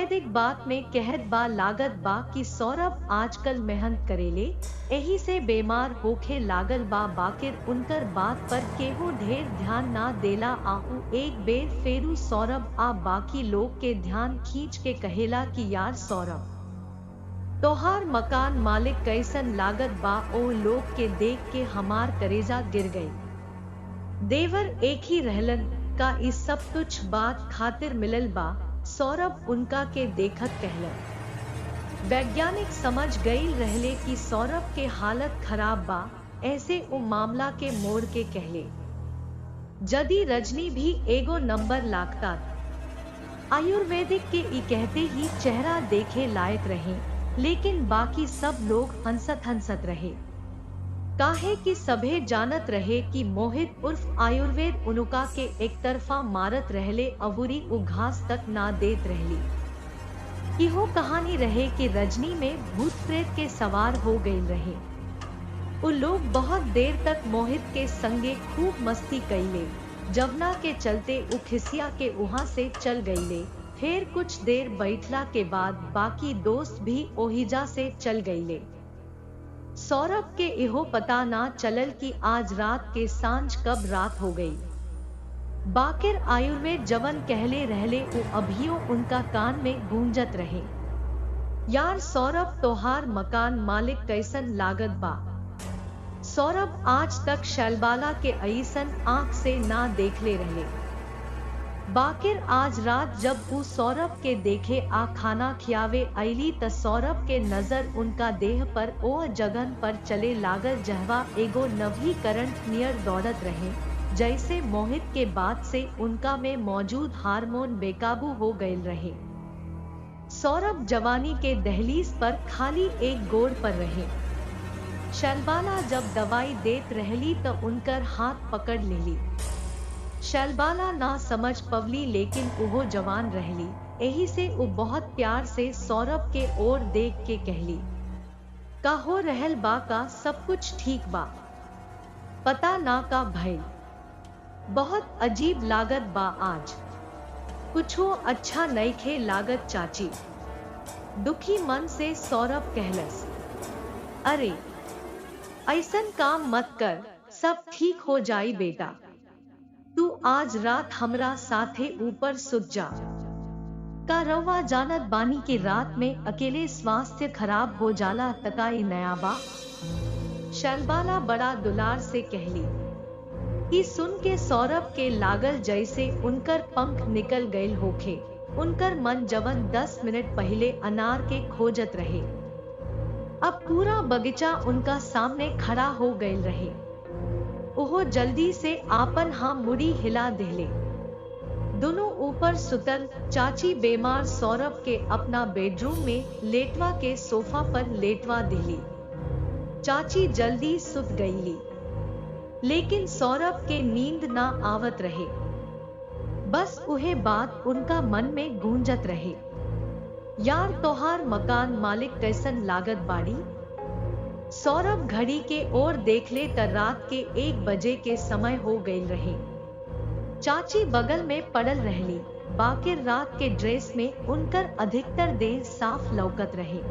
आयुर्वेदिक बात में कहत बा लागत बा कि सौरभ आजकल मेहनत करेले, एही से बीमार होके लागल बा। बाकिर उनकर बात पर केहू ढेर ध्यान ना देला। आहू एक बेर फेरू सौरभ आ बाकी लोग के ध्यान खींच के कहेला कि यार सौरभ, तोहार मकान मालिक कैसन लागत बा। ओ लोग के देख के हमार करेजा गिर गई। देवर एक ही रहलन का इस सब तुच्छ बात खातिर मिलल बा। सौरभ उनका के देखत कहलन। वैज्ञानिक समझ गई रहले कि सौरभ के हालत खराब बा, ऐसे उ मामला के मोड़ के कहले, जदी रजनी भी एगो नंबर लागता। आयुर्वेदिक के ई कहते ही चेहरा देखे लायक रहे, लेकिन बाकी सब लोग हंसत रहे। काहे कि सभे जानत रहे कि मोहित उर्फ आयुर्वेद उनुका के एक तरफा मारत रहले, अबूरी उ घास तक ना देत रहली। इहो कहानी रहे कि रजनी में भूत प्रेत के सवार हो गए रहे। उ लोग बहुत देर तक मोहित के संगे खूब मस्ती कैले, जवना के चलते उ खिसिया के वहां से चल गईले। फिर कुछ देर बैठला के बाद बाकी दोस्त भी ओहिजा से चल गईले। सौरभ के इहो पता ना चलल कि आज रात के सांझ कब रात हो गई। बाकिर आयुर्वेद जवन कहले रहले उ अभियो उनका कान में गूंजत रहे। यार सौरभ, तोहार मकान मालिक कैसन लागत बा। सौरभ आज तक शैलबाला के ऐसन आंख से ना देखले रहे। बाकिर आज रात जब वो सौरभ के देखे आ खाना खियावे आईली त सौरभ के नजर उनका देह पर ओ जगन पर चले लागल जहवा एगो नवी करंट नियर दौड़त रहे, जैसे मोहित के बाद से उनका में मौजूद हार्मोन बेकाबू हो गए रहे। सौरभ जवानी के दहलीज पर खाली एक गोड़ पर रहे। शैलबाला जब दवाई देत रहली त उनकर हाथ पकड़ लेली। शैलबाला ना समझ पवली, लेकिन वो जवान रहली, यही से वो बहुत प्यार से सौरभ के ओर देख के कहली, का हो रहल बा, का सब कुछ ठीक बा। पता ना का भइल, बहुत अजीब लागत बा आज, कुछो अच्छा नइखे लागत चाची। दुखी मन से सौरभ कहलस, अरे ऐसन काम मत कर, सब ठीक हो जाई बेटा। तू आज रात हमरा साथे ऊपर सुत जा। का रवा जानत बानी की रात में अकेले स्वास्थ्य खराब हो जाला, तकाई नया बा। शैलबाला बड़ा दुलार से कहली। ई सुन के सौरभ के लागल जैसे उनकर पंख निकल गए होखे। उनकर मन जवन 10 मिनट पहले अनार के खोजत रहे, अब पूरा बगीचा उनका सामने खड़ा हो गए रहे। ओहो जल्दी से आपन हाँ मुड़ी हिला देले। दोनों ऊपर सुतल। चाची बीमार सौरभ के अपना बेडरूम में लेटवा के सोफा पर लेटवा दिली। चाची जल्दी सुत गईली, लेकिन सौरभ के नींद ना आवत रहे। बस उहे बात उनका मन में गूंजत रहे, यार तोहार मकान मालिक कैसन लागत बाड़ी। सौरभ घड़ी के ओर देखले त रात के 1 बजे के समय हो गए रहे। चाची बगल में पड़ल रहली, बाकिर रात के ड्रेस में उनकर अधिकतर देह साफ लौकत रहे।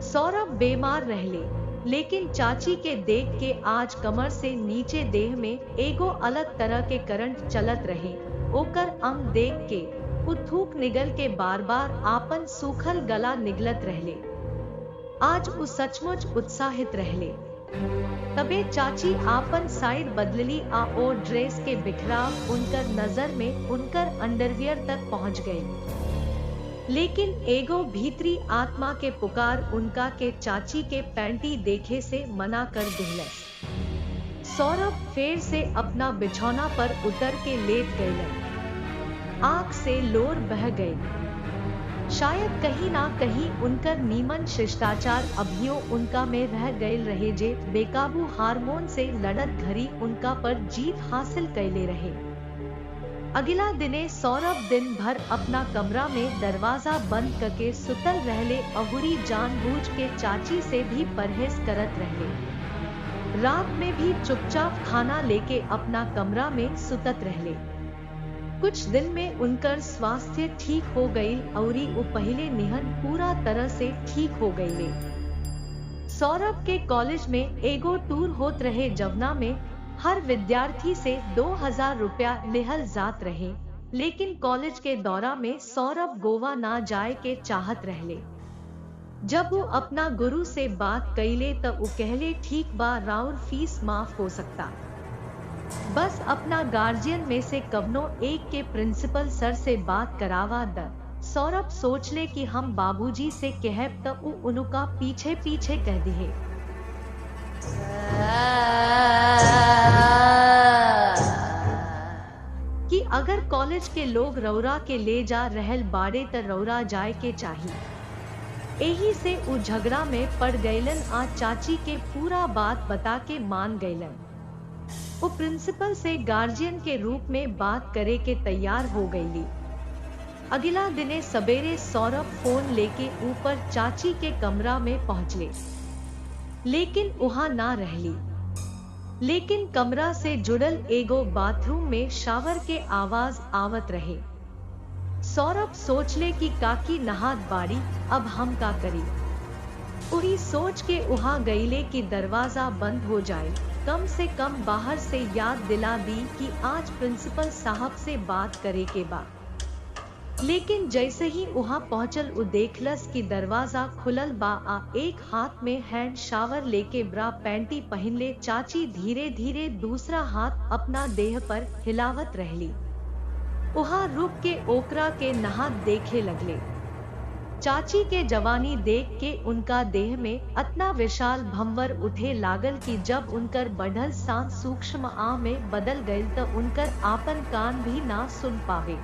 सौरभ बीमार रहले, लेकिन चाची के देख के आज कमर से नीचे देह में एगो अलग तरह के करंट चलत रहे। ओकर अंग देख के थूक निगल के बार बार आपन सूखल गला निगलत रहले। आज वो सचमुच उत्साहित रहले। तबे चाची आपन साइड बदलली आ ओ ड्रेस के बिखराव उनकर नजर में उनकर अंडरवियर तक पहुंच गए। लेकिन एगो भीतरी आत्मा के पुकार उनका के चाची के पैंटी देखे से मना कर दिलस। सौरभ फिर से अपना बिछौना पर उतर के लेट गए। आंख से लोर बह गई। शायद कहीं ना कहीं उनकर नीमन शिष्टाचार अभियो उनका में रह गए रहे, जे बेकाबू हार्मोन से लड़त घड़ी उनका पर जीत हासिल कैले रहे। अगला दिने सौरभ दिन भर अपना कमरा में दरवाजा बंद करके सुतल रहले। अबूरी जानबूझ के चाची से भी परहेज करत रहले। रात में भी चुपचाप खाना लेके अपना कमरा में सुतत रहले। कुछ दिन में उनकर स्वास्थ्य ठीक हो गई और वो पहले निहन पूरा तरह से ठीक हो गई। सौरभ के कॉलेज में एगो टूर होत रहे जवना में हर विद्यार्थी से 2000 रुपया लेहल जात रहे, लेकिन कॉलेज के दौरा में सौरभ गोवा ना जाए के चाहत रहले। जब वो अपना गुरु से बात कइले तो वो कहले ठीक बा, राउर फीस माफ हो सकता, बस अपना गार्जियन में से कवनो एक के प्रिंसिपल सर से बात करावा द। सौरभ सोच ले कि हम बाबूजी से कहब तो वो उनका पीछे पीछे कह दिए कि अगर कॉलेज के लोग रौरा के ले जा रहल बाड़े त रौरा जाए के चाहिए। एही से उ झगड़ा में पड़ गईलन आ चाची के पूरा बात बता के मान गईलन। वो प्रिंसिपल से गार्जियन के रूप में बात करे के तैयार हो गईली। अगला दिने सवेरे सौरभ फोन लेके ऊपर चाची के कमरा में पहुंचले, लेकिन वहां ना रहली। लेकिन कमरा से जुड़ल एगो बाथरूम में शावर के आवाज आवत रहे। सौरभ सोचले कि काकी नहात बाड़ी, अब हम का करी। वही सोच के वहां गईले कि दरवाजा बंद हो जाए, कम से कम बाहर से याद दिला दी कि आज प्रिंसिपल साहब से बात करे के बा। लेकिन जैसे ही वहां पहुंचल उ देखलस कि दरवाजा खुलल बा आ एक हाथ में हैंड शावर लेके ब्रा पैंटी पहनले चाची धीरे धीरे दूसरा हाथ अपना देह पर हिलावत रहली। वहां रुक के ओकरा के नहा देखे लगले। चाची के जवानी देख के उनका देह में अतना विशाल भंवर उठे लागल कि जब उनकर बढ़ल सांस सूक्ष्म आ में बदल गई तो उनकर आपन कान भी ना सुन पावे।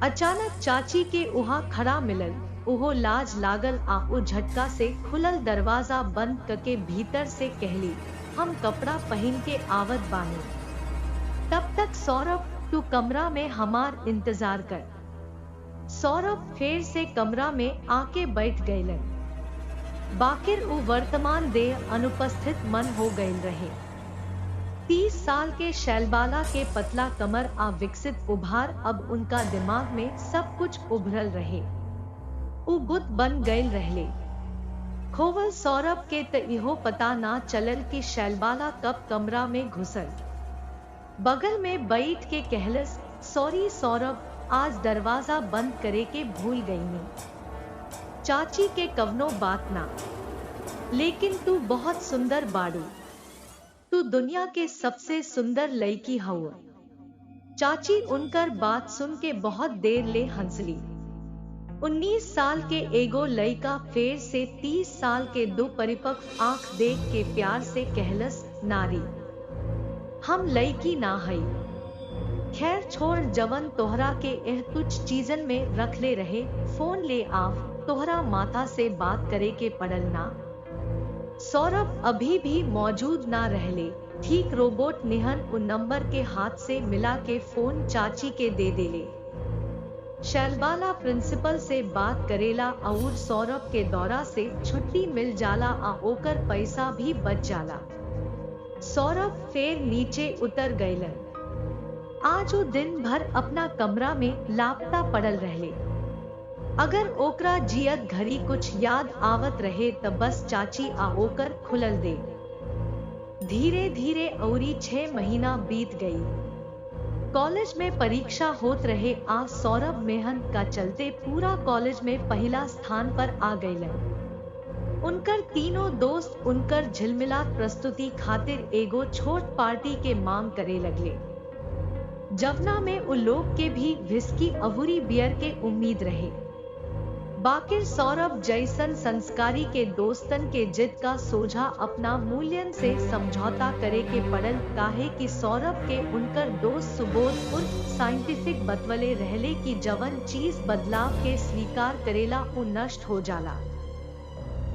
अचानक चाची के वहां खड़ा मिलल, ओहो लाज लागल आ उ झटका से खुलल दरवाजा बंद करके भीतर से कहली, हम कपड़ा पहन के आवत बानी, तब तक सौरभ तू कमरा में हमार इंतजार कर। सौरभ फिर से कमरा में आके बैठ गईलन। बाकिर उ वर्तमान देह अनुपस्थित मन हो गईल रहे। 30 साल के शैलबाला के पतला कमर आ विकसित उभार, अब उनका दिमाग में सब कुछ उभरल रहे। उ बुत बन गईल रहले। खोवल सौरभ के त इहो पता ना चलल कि शैलबाला कब कमरा में घुसल। बगल में बैठ के कहलस, सॉरी सौरभ, आज दरवाजा बंद करे के भूल गईनी। चाची के कवनो बात ना, लेकिन तू बहुत सुंदर बाड़ू, तू दुनिया के सबसे सुंदर लड़की हऊ। चाची उनकर बात सुन के बहुत देर ले हंसली। 19 साल के एगो लड़का फेर से 30 साल के दो परिपक्व आंख देख के प्यार से कहलस, नारी, हम लड़की ना हई। खैर छोड़, जवन तोहरा के एह तुच्छ चीजन में रख ले रहे, फोन ले आव, तोहरा माता से बात करे के पड़ल ना। सौरभ अभी भी मौजूद ना रहले। ठीक रोबोट निहन उन नंबर के हाथ से मिला के फोन चाची के दे देले। शैलबाला प्रिंसिपल से बात करेला और सौरभ के दौरा से छुट्टी मिल जाला आ ओकर पैसा भी बच जाला। सौरभ फिर नीचे उतर गईलन। आज वो दिन भर अपना कमरा में लापता पड़ल रहले। अगर ओकरा जियत घड़ी कुछ याद आवत रहे त बस चाची आ ओकर खुलल दे। धीरे धीरे औरी 6 महीना बीत गई। कॉलेज में परीक्षा होत रहे आ सौरभ मेहनत का चलते पूरा कॉलेज में पहला स्थान पर आ गईलन। उनकर तीनों दोस्त उनकर झिलमिलात प्रस्तुति खातिर एगो छोट पार्टी के मांग करे लगले, जवना में उन लोग के भी विस्की अवूरी बियर के उम्मीद रहे। बाकिर सौरभ जैसन संस्कारी के दोस्तन के जिद का सोझा अपना मूल्यन से समझौता करे के पड़ल, काहे कि सौरभ के उनकर दोस्त सुबोध उर्फ साइंटिफिक बतवले रहले कि जवन चीज बदलाव के स्वीकार करेला वो नष्ट हो जाला।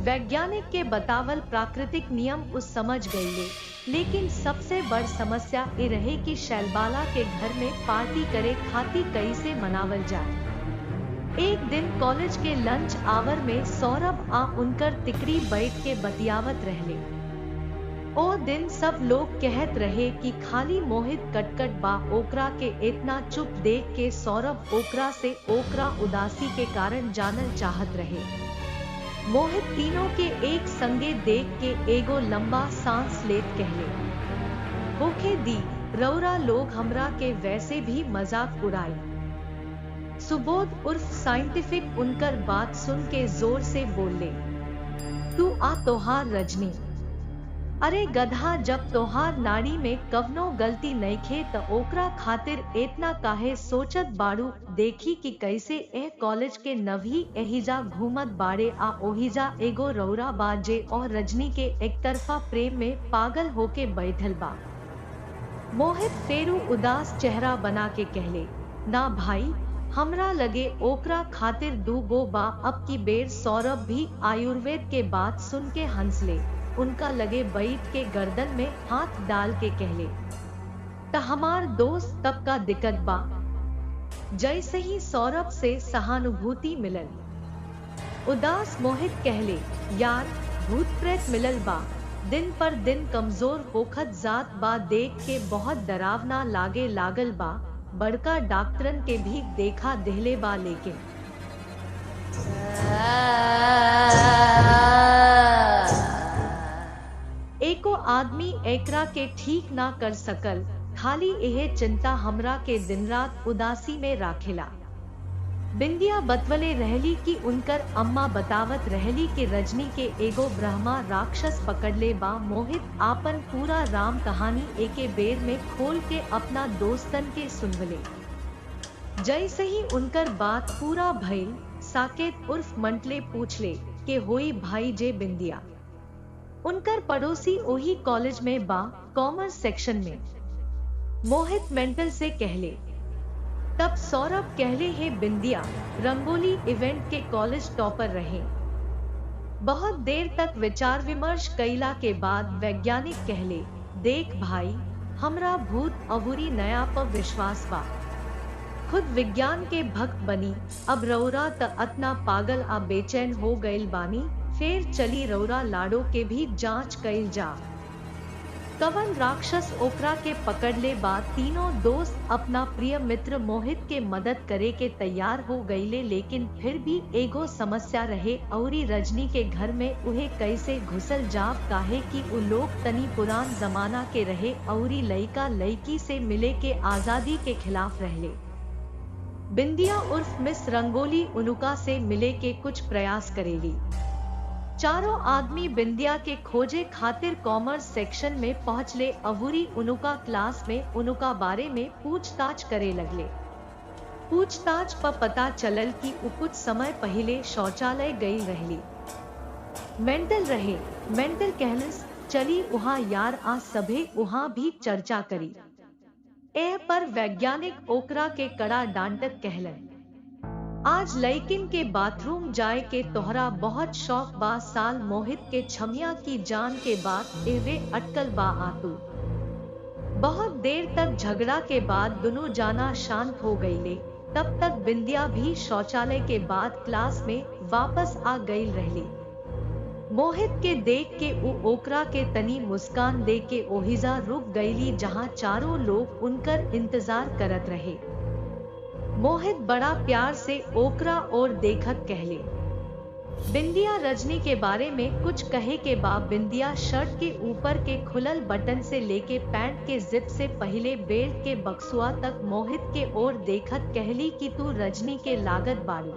वैज्ञानिक के बतावल प्राकृतिक नियम उस समझ गईले, लेकिन सबसे बड़ समस्या ये रहे कि शैलबाला के घर में पार्टी करे खातिर कैसे मनावल जाए। एक दिन कॉलेज के लंच आवर में सौरभ आ उनकर तिकड़ी बैठ के बतियावत रहले। ओ दिन सब लोग कहत रहे कि खाली मोहित कटकट बा ओकरा के इतना चुप देख के सौरभ ओकरा से ओकरा उदासी के कारण जानल चाहत रहे। मोहित तीनों के एक संगे देख के एगो लंबा सांस लेत कहले, होखे दी रौरा लोग हमरा के वैसे भी मजाक उड़ाई। सुबोध उर्फ साइंटिफिक उनकर बात सुन के जोर से बोले, तू आ तोहार रजनी। अरे गधा, जब तोहार नाड़ी में कवनो गलती नइखे त ओकरा खातिर इतना काहे सोचत बाड़ू। देखी कि कैसे ए कॉलेज के नवही एहिजा घूमत बाड़े आ ओहिजा एगो रौरा बा जे और रजनी के एक तरफा प्रेम में पागल होके बैठल बा। मोहित फेरू उदास चेहरा बना के कहले, ना भाई, हमरा लगे ओकरा खातिर दू गो बा। अब की बेर सौरभ भी आयुर्वेद के बात सुन के हंसले, उनका लगे बैठ के गर्दन में हाथ डाल के कहले, त हमार दोस्त तब का दिक्कत बा। जैसे ही सौरभ से सहानुभूति मिलल, उदास मोहित कहले, यार भूत प्रेत मिलल बा, दिन पर दिन कमजोर होखत जात बा, देख के बहुत डरावना लागे लागल बा। बड़का डॉक्टरन के भी देखा दिहले बा, लेकिन एको आदमी एकरा के ठीक ना कर सकल। खाली यह चिंता हमरा के दिन रात उदासी में राखेला। बिंदिया बतवले रहली कि उनकर अम्मा बतावत रहली कि रजनी के एगो ब्रह्मा राक्षस पकड़ले बा। मोहित आपन पूरा राम कहानी एके बेर में खोल के अपना दोस्तन के सुनवले। जैसे ही उनकर बात पूरा भइल, साकेत उर्फ मंटले पूछले के होई भाई जे बिंदिया। उनकर पड़ोसी ओही कॉलेज में बा, कॉमर्स सेक्शन में। मोहित मेंटल से कहले। तब सौरभ कहले, है बिंदिया रंगोली इवेंट के कॉलेज टॉपर रहे। बहुत देर तक विचार विमर्श कैला के बाद वैज्ञानिक कहले, देख भाई, हमरा भूत अबूरी नया पर विश्वास बा। खुद विज्ञान के भक्त बनी, अब रौरा त अतना पागल आ बेचैन हो गइल बानी, फिर चली रौरा लाडो के भी जांच कैल जा। कवन राक्षस ओकरा के पकड़ ले बा। तीनों दोस्त अपना प्रिय मित्र मोहित के मदद करे के तैयार हो गईले, लेकिन फिर भी एगो समस्या रहे, औरी रजनी के घर में उहे कैसे घुसल जाव, काहे कि उ लोग तनी पुरान जमाना के रहे, औरी लइका लइकी से मिले के आजादी के खिलाफ रहले। बिंदिया उर्फ मिस रंगोली उनुका से मिले के कुछ प्रयास करेली। चारों आदमी बिंदिया के खोजे खातिर कॉमर्स सेक्शन में पहुंचले। अबूरी उनुका क्लास में उनुका बारे में पूछताछ करे लगले। पूछताछ पर पता चलल कि उ कुछ समय पहले शौचालय गई रहली। मेंटल रहे। मेंटल कहलस, चली उहाँ यार, आ सभे उहाँ भी चर्चा करी। ए पर वैज्ञानिक ओकरा के कड़ा डांटत कहलन, आज लइकिन के बाथरूम जाए के तोहरा बहुत शौक बा। साल मोहित के छमिया की जान के बाद एवे अटकल बा आतू। बहुत देर तक झगड़ा के बाद दोनों जाना शांत हो गईले। तब तक बिंदिया भी शौचालय के बाद क्लास में वापस आ गई रहली। मोहित के देख के उ ओकरा के तनी मुस्कान दे के ओहिजा रुक गईली जहां चारों लोग उनकर इंतजार करत रहे। मोहित बड़ा प्यार से ओकरा और देखत कहले, बिंदिया रजनी के बारे में कुछ कहे के बाद बिंदिया शर्ट के ऊपर के खुलल बटन से लेके पैंट के जिप से पहले बेल्ट के बक्सुआ तक मोहित के ओर देखत कहली कि तू रजनी के लागत बाड़ू।